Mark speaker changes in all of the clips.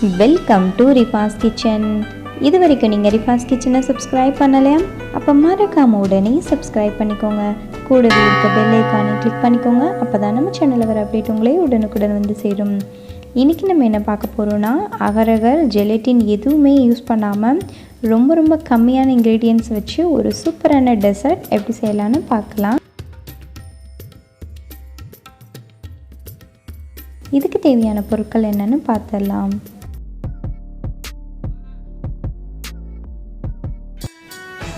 Speaker 1: Welcome to Rifaz kitchen. இது வரைக்கும் நீங்கள் ரிஃபாஸ் கிச்சனை சப்ஸ்கிரைப் பண்ணலையா? அப்போ மறக்காம உடனே சப்ஸ்கிரைப் பண்ணிக்கோங்க. கூடவே இருக்க பெல் ஐக்கானை கிளிக் பண்ணிக்கோங்க. அப்போ தான் நம்ம சேனலில் வர அப்டேட் உங்களே உடனுக்குடன் வந்து சேரும். இன்றைக்கி நம்ம என்ன பார்க்க போகிறோன்னா, அகரகர் ஜெலட்டின் எதுவுமே யூஸ் பண்ணாமல் ரொம்ப கம்மியான இன்க்ரீடியன்ட்ஸ் வச்சு ஒரு சூப்பரான டெசர்ட் எப்படி செய்யலான்னு பார்க்கலாம். இதுக்கு தேவையான பொருட்கள் என்னென்னு பார்த்துடலாம்.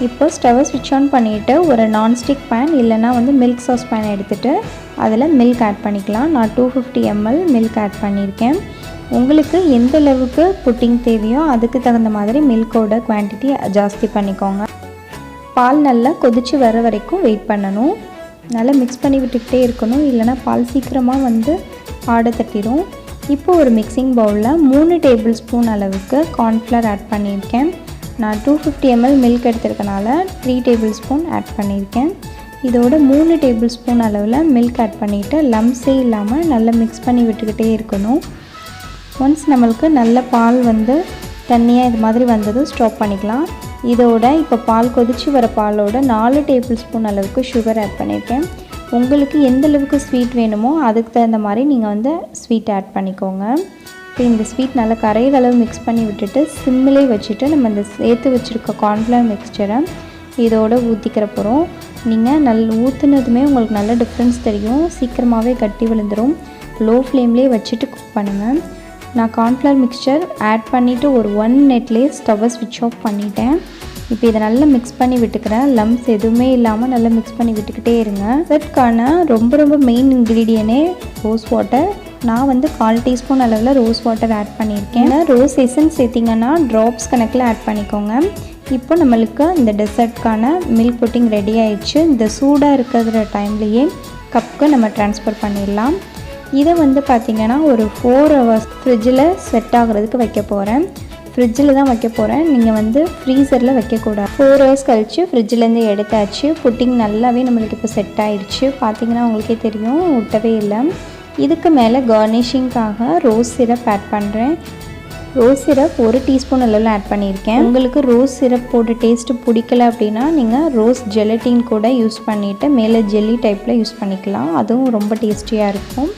Speaker 1: இப்போ ஸ்டவ்வை ஸ்விட்ச் ஆன் பண்ணிவிட்டு ஒரு நான்ஸ்டிக் பேன் இல்லைனா மில்க் சாஸ் பேன் எடுத்துகிட்டு அதில் மில்க் ஆட் பண்ணிக்கலாம். நான் 250 ml மில்க் ஆட் பண்ணியிருக்கேன். உங்களுக்கு எந்த அளவுக்கு புட்டிங் தேவையோ அதுக்கு தகுந்த மாதிரி மில்கோட குவான்டிட்டி ஜாஸ்தி பண்ணிக்கோங்க. பால் நல்லா கொதித்து வர வரைக்கும் வெயிட் பண்ணணும். நல்லா மிக்ஸ் பண்ணி விட்டுக்கிட்டே இருக்கணும், இல்லைனா பால் சீக்கிரமாக ஆடை தட்டிடும். இப்போ ஒரு மிக்சிங் பவுலில் 3 டேபிள் ஸ்பூன் அளவுக்கு கார்ன்ஃப்ளவர் ஆட் பண்ணியிருக்கேன். நான் 250 ml மில்க் எடுத்துருக்கனால 3 டேபிள் ஸ்பூன் ஆட் பண்ணியிருக்கேன். இதோட 3 டேபிள் ஸ்பூன் அளவில் மில்க் ஆட் பண்ணிவிட்டு லம்ஸே இல்லாமல் நல்லா மிக்ஸ் பண்ணி விட்டுக்கிட்டே இருக்கணும். ஒன்ஸ் நம்மளுக்கு நல்ல பால் தண்ணியாக இது மாதிரி வந்ததும் ஸ்டாப் பண்ணிக்கலாம். இதோட இப்போ பால் கொதித்து வர பாலோட 4 டேபிள் ஸ்பூன் அளவுக்கு சுகர் ஆட் பண்ணியிருக்கேன். உங்களுக்கு எந்த அளவுக்கு ஸ்வீட் வேணுமோ அதுக்கு தகுந்த மாதிரி நீங்கள் ஸ்வீட் ஆட் பண்ணிக்கோங்க. இப்போ இந்த ஸ்வீட் நல்லா கரையிற அளவு மிக்ஸ் பண்ணி விட்டுட்டு சிம்மிலே வச்சுட்டு நம்ம இந்த சேர்த்து வச்சுருக்க கார்ன்ஃப்ளவர் மிக்ஸ்சரை இதோடு ஊற்றிக்கிற போகிறோம். நீங்கள் ஊற்றுனதுமே உங்களுக்கு நல்ல டிஃப்ரென்ஸ் தெரியும். சீக்கிரமாகவே கட்டி விழுந்துடும். லோ ஃப்ளேம்லேயே வச்சுட்டு குக் பண்ணுங்கள். நான் கார்ன்ஃப்ளவர் மிக்ஸ்சர் ஆட் பண்ணிவிட்டு ஒரு 1 மினிட்லேயே ஸ்டவ்வை ஸ்விட்ச் ஆஃப் பண்ணிட்டேன். இப்போ இதை நல்லா மிக்ஸ் பண்ணி விட்டுக்கிறேன். லம்ஸ் எதுவுமே இல்லாமல் நல்லா மிக்ஸ் பண்ணி விட்டுக்கிட்டே இருங்க. டெசர்ட்கான ரொம்ப மெயின் இன்க்ரீடியனே ரோஸ் வாட்டர். நான் 1/4 டீஸ்பூன் அளவில் ரோஸ் வாட்டர் ஆட் பண்ணியிருக்கேன். ரோஸ் எசன்ஸ் சேர்த்திங்கன்னா ட்ராப்ஸ் கணக்கில் ஆட் பண்ணிக்கோங்க. இப்போ நம்மளுக்கு இந்த டெசர்ட்கான மில்க் புட்டிங் ரெடி ஆயிடுச்சு. இந்த சூடாக இருக்கிற டைம்லேயே கப்புக்கு நம்ம ட்ரான்ஸ்ஃபர் பண்ணிடலாம். இதை பார்த்திங்கன்னா ஒரு 4 hours ஃப்ரிட்ஜில் செட் ஆகிறதுக்கு வைக்க போகிறேன். ஃப்ரிட்ஜில் தான் வைக்க போகிறேன். நீங்கள் ஃப்ரீசரில் வைக்கக்கூடாது. 4 hours கழித்து ஃப்ரிட்ஜிலேருந்து எடுத்தாச்சு. புட்டிங் நல்லாவே நம்மளுக்கு இப்போ செட் ஆகிடுச்சு. பார்த்திங்கன்னா உங்களுக்கே தெரியும், ஒட்டவே இல்லை. இதுக்கு மேலே கார்னிஷிங்காக ரோஸ் சிரப் ஆட் பண்ணுறேன். ரோஸ் சிரப் 1 டீஸ்பூன் அளவில் ஆட் பண்ணியிருக்கேன். உங்களுக்கு ரோஸ் சிரப் போட்டு டேஸ்ட்டு பிடிக்கல அப்படின்னா நீங்கள் ரோஸ் ஜெலட்டின் கூட யூஸ் பண்ணிவிட்டு மேலே ஜெல்லி டைப்பில் யூஸ் பண்ணிக்கலாம். அதுவும் ரொம்ப டேஸ்டியாக இருக்கும்.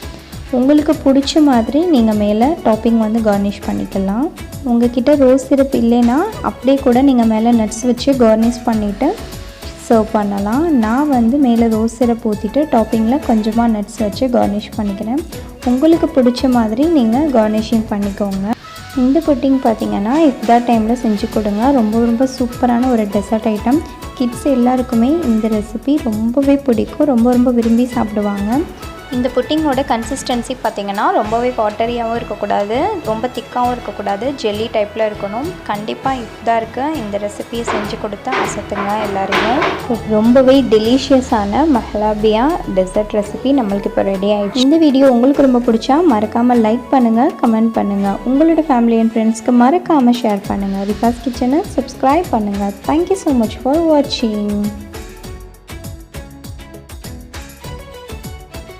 Speaker 1: உங்களுக்கு பிடிச்ச மாதிரி நீங்கள் மேலே டாப்பிங் கார்னிஷ் பண்ணிக்கலாம். உங்கள்கிட்ட ரோஸ் சிரப் இல்லைன்னா அப்படியே கூட நீங்கள் மேலே நட்ஸ் வச்சு கார்னிஷ் பண்ணிவிட்டு சர்வ் பண்ணலாம். நான் மேலே ரோஸ் சிரப் ஊற்றிட்டு டாப்பிங்கில் கொஞ்சமாக நட்ஸ் வச்சு கார்னிஷ் பண்ணிக்கிறேன். உங்களுக்கு பிடிச்ச மாதிரி நீங்கள் கார்னிஷிங் பண்ணிக்கோங்க. இந்த புட்டிங் பார்த்திங்கன்னா இஃப்தார் டைமில் செஞ்சு கொடுங்க. ரொம்ப சூப்பரான ஒரு டெசர்ட் ஐட்டம். கிட்ஸ் எல்லாருக்குமே இந்த ரெசிபி ரொம்பவே பிடிக்கும். ரொம்ப விரும்பி சாப்பிடுவாங்க. இந்த புட்டிங்கோட கன்சிஸ்டன்சி பார்த்திங்கன்னா ரொம்பவே வாட்டரியாகவும் இருக்கக்கூடாது, ரொம்ப திக்காகவும் இருக்கக்கூடாது, ஜெல்லி டைப்பில் இருக்கணும். கண்டிப்பாக இஃப்தாருக்கு இந்த ரெசிபியை செஞ்சு கொடுத்து அசத்துங்க எல்லாருமே. ரொம்பவே டெலிஷியஸான மஹலாபியா டெசர்ட் ரெசிபி நம்மளுக்கு இப்போ ரெடி ஆகிடுச்சு. இந்த வீடியோ உங்களுக்கு ரொம்ப பிடிச்சா மறக்காமல் லைக் பண்ணுங்கள், கமெண்ட் பண்ணுங்கள். உங்களோட ஃபேமிலி அண்ட் ஃப்ரெண்ட்ஸ்க்கு மறக்காமல் ஷேர் பண்ணுங்கள். ரிஃபாஸ் கிச்சனை சப்ஸ்கிரைப் பண்ணுங்கள். தேங்க்யூ ஸோ மச் ஃபார் வாட்சிங்.